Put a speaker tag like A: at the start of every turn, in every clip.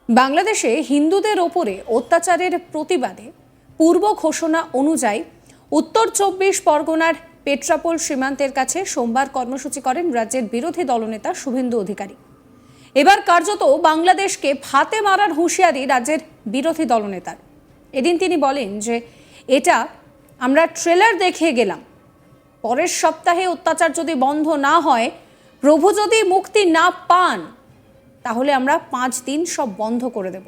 A: বাংলাদেশে হিন্দুদের ওপরে অত্যাচারের প্রতিবাদে পূর্ব ঘোষণা অনুযায়ী উত্তর ২৪ পরগনার পেট্রাপোল সীমান্তের কাছে সোমবার কর্মসূচি করেন রাজ্যের বিরোধী দলনেতা শুভেন্দু অধিকারী। এবার কার্যত বাংলাদেশকে ফাতে মারার হুঁশিয়ারি রাজ্যের বিরোধী দলনেতার। এদিন তিনি বলেন যে এটা আমরা ট্রেলার দেখে গেলাম, পরের সপ্তাহে অত্যাচার যদি বন্ধ না হয়, প্রভু যদি মুক্তি না পান, তাহলে আমরা 5 দিন সব বন্ধ করে দেব।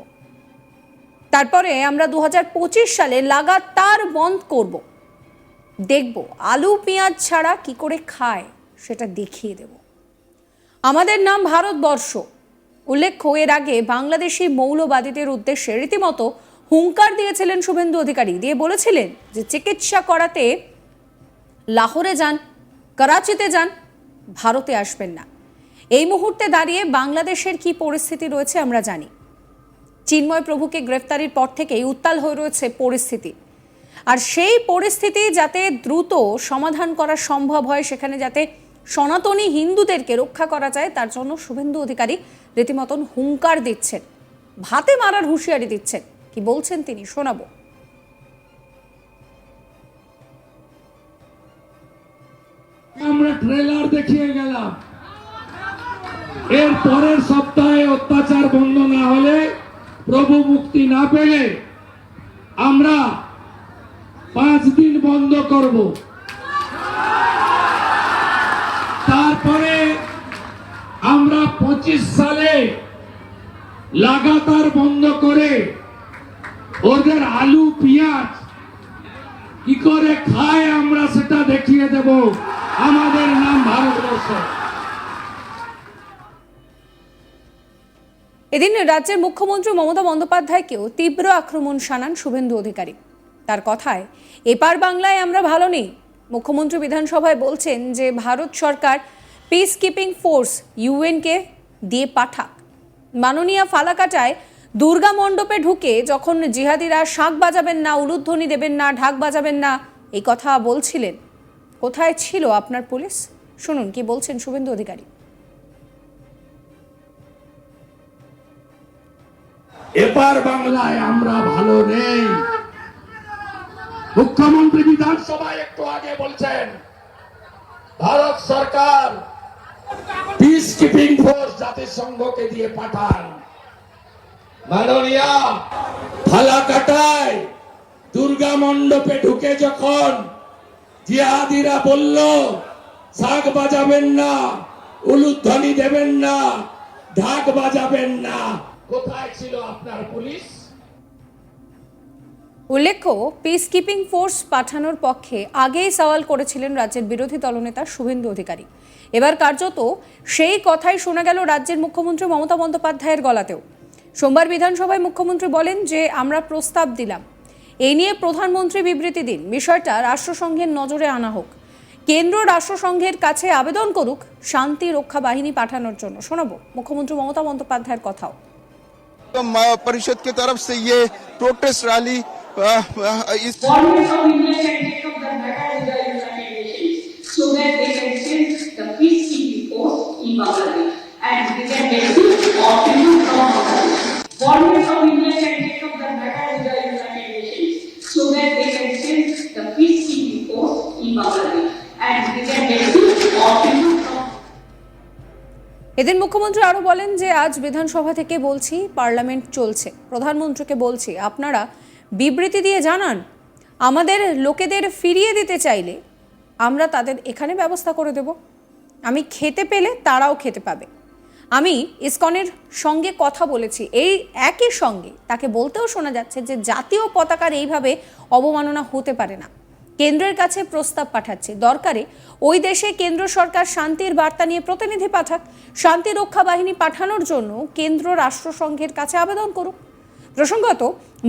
A: তারপরে আমরা 2025 সালে লাগাতার বন্ধ করব, দেখব আলু পেঁয়াজ ছাড়া কি করে খায় সেটা দেখিয়ে দেব। আমাদের নাম ভারতবর্ষ। উল্লেখ্য, এর আগে বাংলাদেশি মৌলবাদীদের উদ্দেশ্যে রীতিমতো হুঙ্কার দিয়েছিলেন শুভেন্দু অধিকারী, দিয়ে বলেছিলেন যে চিকিৎসা করাতে লাহোরে যান, করাচিতে যান, ভারতে আসবেন না। এই মুহূর্তে দাঁড়িয়ে বাংলাদেশের কি পরিস্থিতি রয়েছে আমরা জানি। চিন্ময় প্রভুকে গ্রেফতারির পর থেকেই উত্তাল হয়ে রয়েছে পরিস্থিতি, আর সেই পরিস্থিতি যাতে দ্রুত সমাধান করা সম্ভব হয়, সেখানে যাতে সনাতনী হিন্দুদেরকে রক্ষা করা যায়, তার জন্য শুভেন্দু অধিকারী রীতিমতন হুঙ্কার দিচ্ছেন, ভাতে মারার হুঁশিয়ারি দিচ্ছেন। কি বলছেন তিনি, শোনাবো।
B: আমরা ট্রেলার দেখিয়ে গেলাম, এর পরের সপ্তাহে অত্যাচার বন্ধ না হলে, প্রভু মুক্তি না পেলে আমরা 5 দিন বন্ধ করব। তারপরে আমরা 25 সালে লাগাতার বন্ধ করে ওদের আলু পেঁয়াজ কি করে খায় আমরা সেটা দেখিয়ে দেব। আমাদের নাম ভারতবর্ষ।
A: এদিন রাজ্যের মুখ্যমন্ত্রী মমতা বন্দ্যোপাধ্যায়কেও তীব্র আক্রমণ শানান শুভেন্দু অধিকারী। তার কথায়, এপার বাংলায় আমরা ভালো নেই। মুখ্যমন্ত্রী বিধানসভায় বলছেন যে ভারত সরকার পিস কিপিং ফোর্স ইউএনকে দিয়ে পাঠাক। মাননীয়া ফালাকাটায় দুর্গা মণ্ডপে ঢুকে যখন জিহাদিরা শাঁখ বাজাবেন না, উলুধ্বনি দেবেন না, ঢাক বাজাবেন না, এই কথা বলছিলেন, কোথায় ছিল আপনার পুলিশ? শুনুন কি বলছেন শুভেন্দু অধিকারী।
B: এপার বাংলায় আমরা ভালো নেই। মুখ্যমন্ত্রী বিধানসভায় একটু আগে বলছেন ভারত সরকার পিস কিপিং ফোর্স জাতিসংঘকে দিয়ে পাঠান। মাননীয়া ফালাকাটায় দুর্গা মণ্ডপে ঢুকে যখন জিহাদিরা বলল শাঁখ বাজাবেন না, উলুধ্বনি দেবেন না, ঢাক বাজাবেন না, কোথায় ছিল আপনার পুলিশ?
A: উল্লেখ্য, পিস কিপিং ফোর্স পাঠানোর পক্ষে আগেই সওয়াল করেছিলেন রাজ্যের বিরোধী দলনেতা শুভেন্দু অধিকারী। এবার কার্যত সেই কথাই শোনা গেল রাজ্যের মুখ্যমন্ত্রী মমতা বন্দ্যোপাধ্যায়ের গলাতেও। সোমবার বিধানসভায় মুখ্যমন্ত্রী বলেন যে আমরা প্রস্তাব দিলাম, এই নিয়ে প্রধানমন্ত্রী বিবৃতি দিন, বিষয়টা রাষ্ট্রসংঘের নজরে আনা হোক, কেন্দ্র রাষ্ট্রসংঘের কাছে আবেদন করুক শান্তি রক্ষা বাহিনী পাঠানোর জন্য। শোনাবো মুখ্যমন্ত্রী মমতা বন্দ্যোপাধ্যায়ের কথাও।
C: परिषद की तरफ से ये प्रोटेस्ट रैली इस
D: so that they can send the peacekeeping force in Bangladesh and they can rescue or remove from Bangladesh. Foreigners of India can take up the matter with the United Nations so that they can send the peacekeeping force in Bangladesh and they can rescue or remove from.
A: এদিন মুখ্যমন্ত্রী আরো বলেন যে আজ বিধানসভা থেকে বলছি, parliament চলছে, প্রধানমন্ত্রীকে বলছি আপনারা বিবৃতি দিয়ে জানান, আমাদের লোকেদের ফিরিয়ে দিতে চাইলে আমরা তাদের এখানে ব্যবস্থা করে দেব। আমি খেতে পেলে তারাও খেতে পাবে। আমি ইসকনের সঙ্গে কথা বলেছি, এই একই সঙ্গে তাকে বলতেও শোনা যাচ্ছে যে জাতীয় পতাকার এইভাবে অবমাননা হতে পারে না। কেন্দ্রের কাছে প্রস্তাব পাঠাচ্ছে, দরকারে ওই দেশে কেন্দ্র সরকার শান্তির বার্তা নিয়ে প্রতিনিধি পাঠাক, শান্তি রক্ষা বাহিনী পাঠানোর জন্য কেন্দ্র রাষ্ট্রসংঘের কাছে আবেদন করুক। প্রসঙ্গত,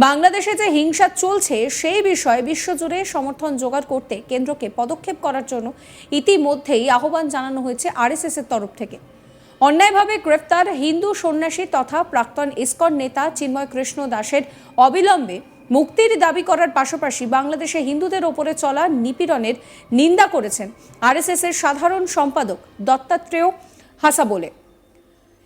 A: বাংলাদেশে যে হিংসা চলছে সেই বিষয়ে বিশ্বজুড়ে সমর্থন জোগাড় করতে কেন্দ্রকে পদক্ষেপ করার জন্য ইতিমধ্যেই আহ্বান জানানো হয়েছে আরএসএস এর তরফ থেকে। অন্যায়ভাবে গ্রেফতার হিন্দু সন্ন্যাসী তথা প্রাক্তন ইসকন নেতা চিন্ময় কৃষ্ণ দাসের অবিলম্বে মুক্তির দাবি করার পাশাপাশি বাংলাদেশে হিন্দুদের ওপরে চলা নিপীড়নের নিন্দা করেছেন আরএসএস এর সাধারণ সম্পাদক দত্তাত্রেয় হাসাবোলে।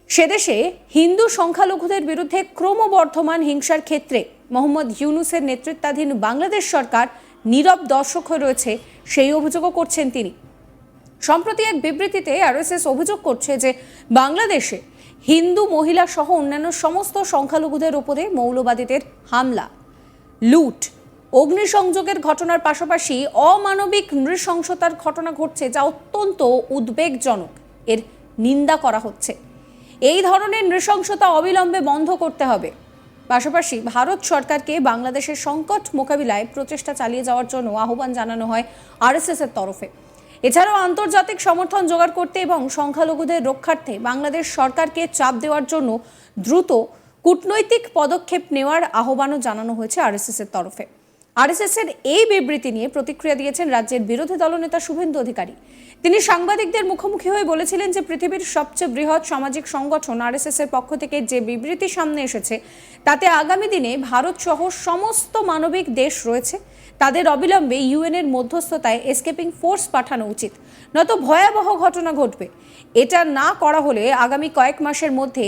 A: সেদেশে হিন্দু সংখ্যালঘুদের বিরুদ্ধে ক্রমবর্ধমান হিংসার ক্ষেত্রে মোহাম্মদ ইউনূসের নেতৃত্বাধীন বাংলাদেশ সরকার নীরব দর্শক হয়ে রয়েছে, সেই অভিযোগও করছেন তিনি। সম্প্রতি এক বিবৃতিতে আরএসএস অভিযোগ করছে যে বাংলাদেশে হিন্দু মহিলা সহ অন্যান্য সমস্ত সংখ্যালঘুদের উপরে মৌলবাদীদের হামলা, লুট, অগ্নিসংযোগের ঘটনার পাশাপাশি অমানবিক নৃশংসতার ঘটনা ঘটছে, যা অত্যন্ত উদ্বেগজনক। এর নিন্দা করা হচ্ছে। এই ধরনের নৃশংসতা অবিলম্বে বন্ধ করতে হবে। পাশাপাশি ভারত সরকারকে বাংলাদেশের সংকট মোকাবিলায় প্রচেষ্টা চালিয়ে যাওয়ার জন্য আহ্বান জানানো হয় আরএসএস এর তরফে। এছাড়াও আন্তর্জাতিক সমর্থন জোগাড় করতে এবং সংখ্যালঘুদের রক্ষার্থে বাংলাদেশ সরকারকে চাপ দেওয়ার জন্য দ্রুত কূটনৈতিক পদক্ষেপ নেওয়ার আহ্বানও জানানো হয়েছে আরএসএস এর তরফে। আরএসএস এর এই বিবৃতি নিয়ে প্রতিক্রিয়া দিয়েছেন রাজ্যের বিরোধী দলনেতা শুভেন্দু অধিকারী। তিনি সাংবাদিকদের মুখোমুখি হয়ে বলেছিলেন যে পৃথিবীর সবচেয়ে বৃহৎ সামাজিক সংগঠন আরএসএস এর পক্ষ থেকে যে বিবৃতি সামনে এসেছে, তাতে আগামী দিনে ভারত সহ সমস্ত মানবিক দেশ রয়েছে, তাদের অবিলম্বে ইউএন এর মধ্যস্থতায় এসকেপিং ফোর্স পাঠানো উচিত, নয়তো ভয়াবহ ঘটনা ঘটবে। এটা না করা হলে আগামী কয়েক মাসের মধ্যে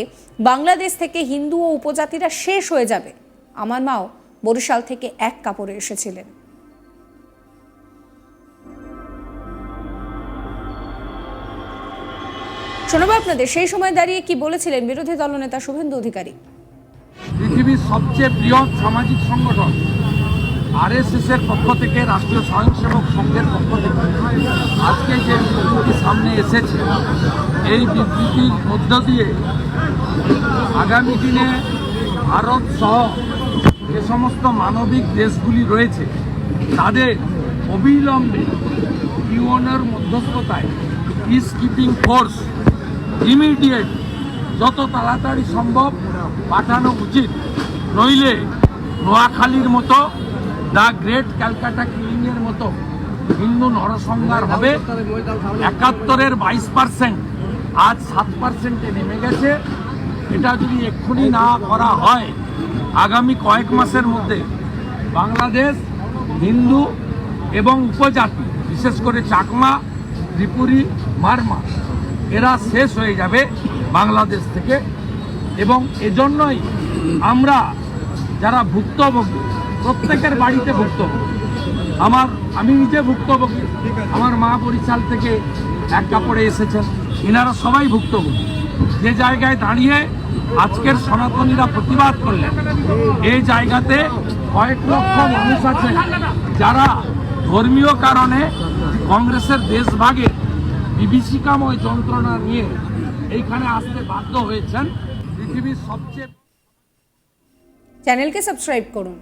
A: বাংলাদেশ থেকে হিন্দু ও উপজাতিরা শেষ হয়ে যাবে। আমার মাও বরিশাল থেকে এক কাপড়ে এসেছিলেন। শোনাবো আপনাদের সেই সময় দাঁড়িয়ে কি বলেছিলেন বিরোধী দলনেতা শুভেন্দু অধিকারী।
B: পৃথিবীর সবচেয়ে বৃহৎ সামাজিক সংগঠন আরএসএস এর পক্ষ থেকে, রাষ্ট্রীয় স্বয়ংসেবক সংঘের পক্ষ থেকে আজকে যে বিবৃতি সামনে এসেছে, এই বিবৃতির মধ্য দিয়ে আগামী দিনে ভারত সহ যে সমস্ত মানবিক দেশগুলি রয়েছে, তাদের অবিলম্বে ইউএনের মধ্যস্থতায় পিস কিপিং ফোর্স ইমিডিয়েট যত তাড়াতাড়ি সম্ভব পাঠানো উচিত। নইলে নোয়াখালীর মতো, দ্য গ্রেট ক্যালকাটা কিলিংয়ের মতো হিন্দু নরসংহার হবে। ৭১-এর 22% আজ 7%-এ নেমে গেছে। এটা যদি এক্ষুনি না করা হয়, আগামী কয়েক মাসের মধ্যে বাংলাদেশ হিন্দু এবং উপজাতি, বিশেষ করে চাকমা, ত্রিপুরী, মারমা, এরা শেষ হয়ে যাবে বাংলাদেশ থেকে। এবং এজন্যই আমরা যারা ভুক্তভোগী, প্রত্যেকের বাড়িতে ভুক্তভোগী, আমি নিজে ভুক্তভোগী, আমার মা বরিশাল থেকে এক কাপড়ে এসেছেন, এনারা সবাই ভুক্তভোগী। যে জায়গায় দাঁড়িয়ে আজকের সনাতনীরা প্রতিবাদ করলেন, এই জায়গাতে কয়েক লক্ষ মানুষ আছেন যারা ধর্মীয় কারণে কংগ্রেসের দেশভাগে বিভীষিকাময় যন্ত্রণা নিয়ে এইখানে আসতে বাধ্য হয়েছেন। পৃথিবীর সবচেয়ে
A: চ্যানেলকে সাবস্ক্রাইব করুন।